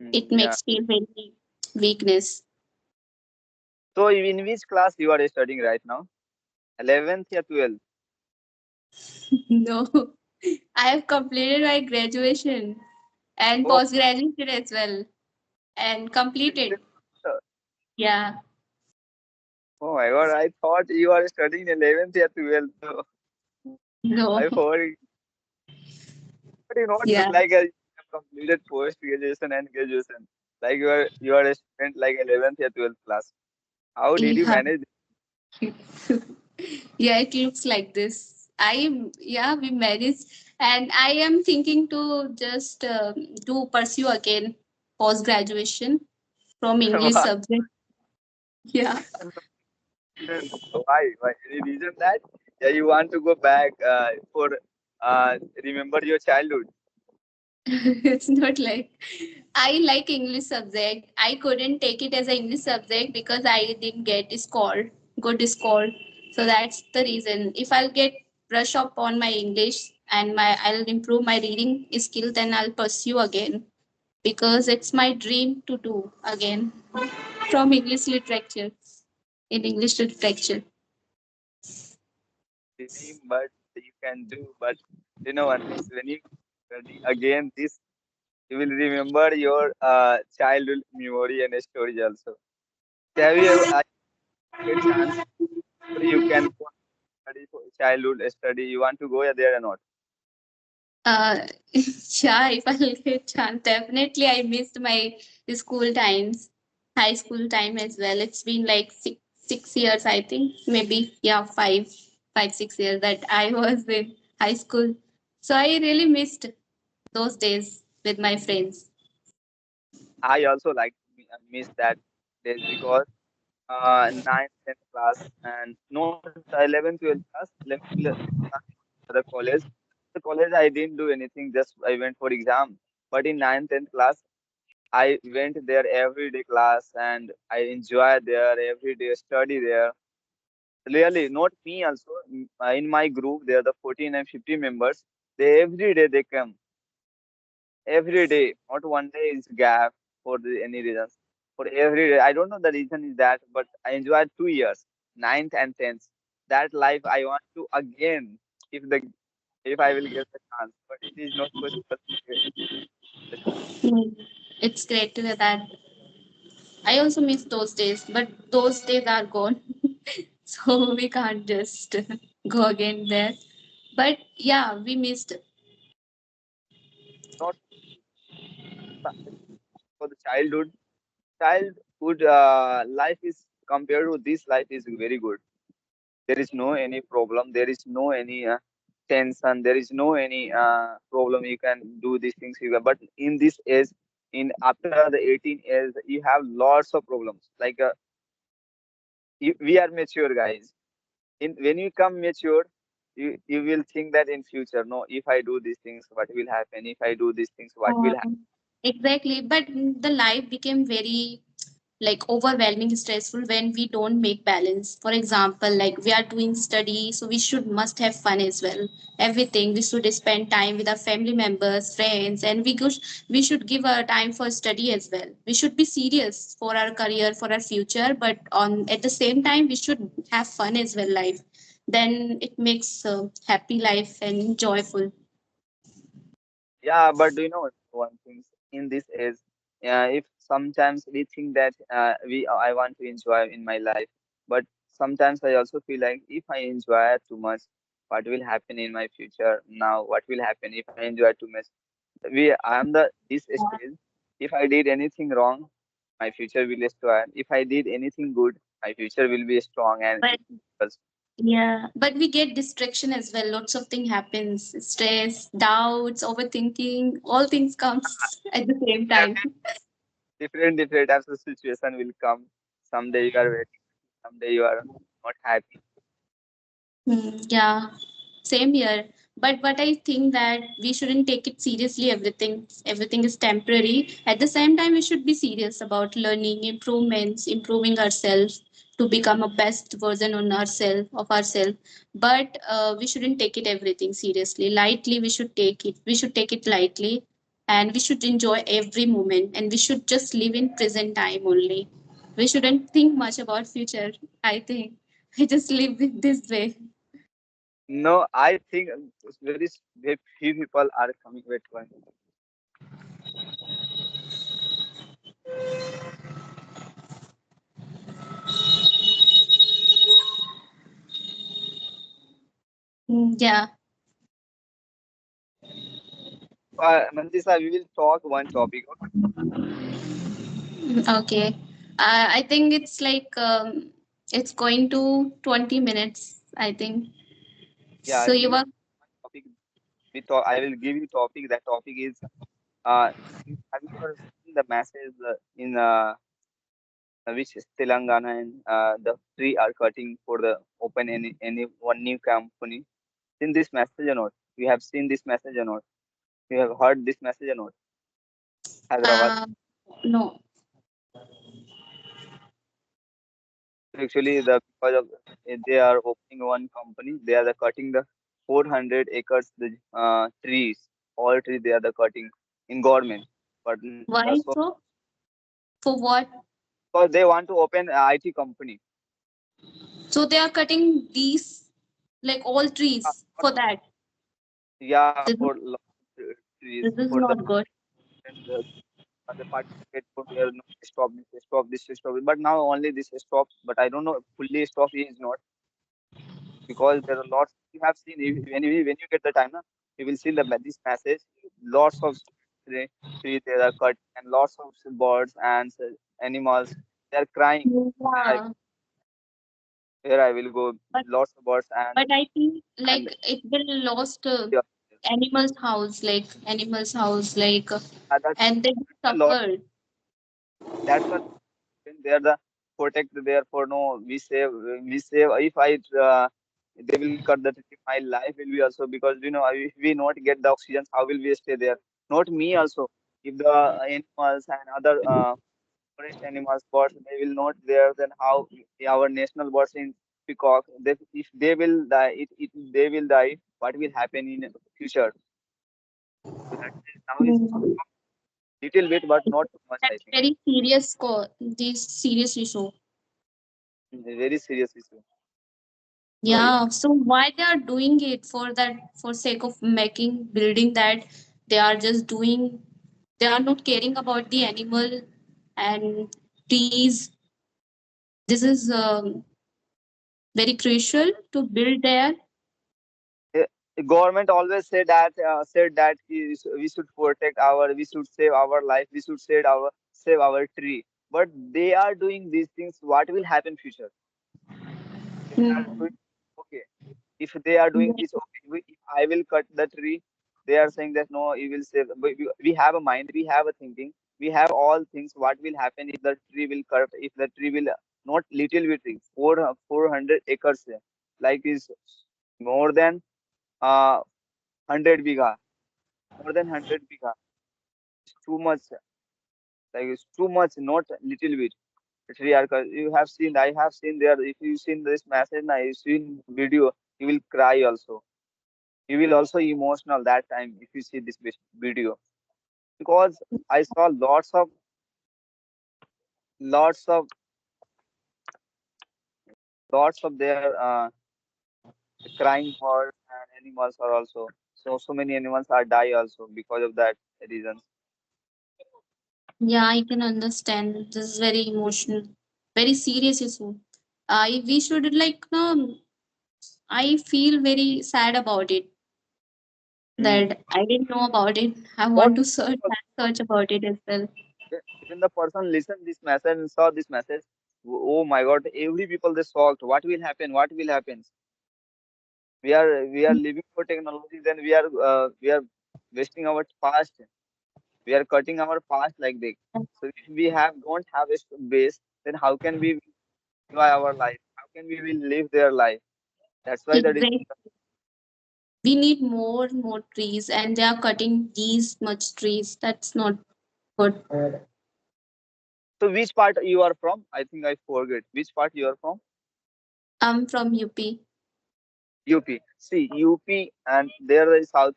It Yeah. makes feel very weakness. So in which class you are studying right now? 11th or 12th? No, I have completed my graduation and Oh, post graduation as well and completed. Yeah, oh my God, I thought you are studying 11th or 12th. So no, I thought, but you not yeah, like you have completed post graduation and graduation. Like you are a student like 11th or 12th class. How did you yeah, manage? yeah. It looks like this. Yeah, we managed, and I am thinking to just do pursue again post graduation from English subject. Yeah. Why? Why? Any reason that? Yeah, you want to go back for remember your childhood. It's not like I like English subject. I couldn't take it as an English subject because I didn't get score, good score. So that's the reason. If I'll get brush up on my English and I'll improve my reading skill, then I'll pursue again because it's my dream to do again from English literature in English literature. Dream, but you can do. But you know one thing, when you study again this, you will remember your childhood memory and stories also. So have you ever get chance or you can go study for childhood study? You want to go there or not? Uh, yeah, if I'll get chance, definitely I missed my school times, high school time as well. It's been like 6 years, I think, maybe yeah, 6 years that I was in high school. So I really missed those days with my friends. I also like miss that days because ninth, 10th class and not 11th, 12th class, 11th, 12th class, the college. The college I didn't do anything, just I went for exam. But in ninth, 10th class, I went there every day class and I enjoy there every day, study there. Really, not me also. In my group, there are the 14 and 15 members. They every day they come. Every day, not one day is gap for any reasons. For every day, I don't know the reason is that, but I enjoyed 2 years, ninth and tenth. That life I want to again, if the if I will get the chance, but it is not possible to get the chance. Mm. It's great to hear that. I also miss those days, but those days are gone. So we can't just go again there. But yeah, we missed. Not for the childhood. Childhood life is compared to this life is very good. There is no any problem. There is no any tension. There is no any problem. You can do these things. But in this age, in after the 18 years, you have lots of problems. Like we are mature guys. In when you come mature, you will think that in future, no, if I do these things, what will happen? If I do these things, what will happen? Exactly, but the life became very like overwhelming stressful when we don't make balance. For example, like we are doing study, so we should must have fun as well. Everything we should spend time with our family members, friends, and we should give our time for study as well. We should be serious for our career, for our future, but on at the same time we should have fun as well. Life, then it makes happy life and joyful. Yeah, but do you know one thing in this is, if sometimes we think that we I want to enjoy in my life, but sometimes I also feel like if I enjoy too much, what will happen in my future? Now, what will happen if I enjoy too much? I am the this stage. If I did anything wrong, my future will be strong. If I did anything good, my future will be strong and But it was. yeah, but we get distraction as well. Lots of things happens, stress, doubts, overthinking, all things comes at the same time. Different types of situation will come. Someday you are very, someday you are not happy. Yeah, same here. But I think that we shouldn't take it seriously. Everything is temporary. At the same time, we should be serious about learning, improvements, improving ourselves to become a best version on ourselves of ourselves. But we shouldn't take it everything seriously. Lightly, we should take it. We should take it lightly and we should enjoy every moment, and we should just live in present time only. We shouldn't think much about future, I think. We just live with this way. No, I think very few people are coming. Wait, one. Yeah. Mandisa, we will talk one topic. Okay? Okay. I think it's like it's going to 20 minutes, I think. Yeah, So we you will were topic. We talk. I will give you topic. That topic is uh. Have you ever seen the message in which is Telangana and the tree are cutting for the open any one new company? Seen this message or not? You have seen this message or not? You have heard this message or not? Hyderabad. uh, no. Actually, the because of they are opening one company, they are the cutting the 400 acres the trees, all trees they are the cutting in government. But Why that's what so? For what? because they want to open a IT company. So they are cutting these like all Uh, trees not for that. Yeah, This for is, lot of trees this is for the not good. and the participate for their no, stop this stop. But now only this stops. But I don't know fully stop is not because there are lots you have seen when you get the time, na, you will see this message. Lots of trees they are cut and lots of birds and animals they are crying. Where I Yeah. where I will go, But lots of birds but I think and like it will lost yeah, animals house like that's and they will a lot. suffer. That's what they are the protect there for no we save if I they will cut the tree my life will be also because if we not get the oxygen how will we stay there not me also if the animals and other forest animals birds they will not there then how our national birds in peacock if they will die it they will die what will happen in future so that is now is Mm. little bit but not too much I That's think very serious this serious issue. very serious issue right. Yeah. So why they are doing it for that for sake of making building that they are just doing they are not caring about the animal and trees. This is very crucial to build there. eh, government always said that we should protect our we should save our life we should save our tree but they are doing these things what will happen future if they are Hmm. doing okay if they are doing this okay if I will cut the tree they are saying that no you will save but we have a mind we have a thinking we have all things what will happen if the tree will cut if the tree will not little bit tree 400 acres like is more than 100 bigha more than 100 bigha it's too much like it's too much not little bit tree are you have seen I have seen there if you seen this message now you seen video you will cry also you will also emotional that time if you see this video because I saw lots of lots of their crying birds and animals are also so many animals are die also because of that reasons. Yeah, I can understand. This is very emotional, very serious issue. I we should like no. I feel very sad about it. Hmm. That I didn't know about it. I Not want to search not search about it as well. even the person listened this message and saw this message oh my god every people they shocked what will happen we are living for technology then we are wasting our past we are cutting our past like this so if we don't have a base then how can we enjoy our life how can we will live their life that's why that is Exactly. We need more trees, and they are cutting these much trees. That's not good. so which part you are from I think I forget which part you are from I'm from UP. UP see UP and there is South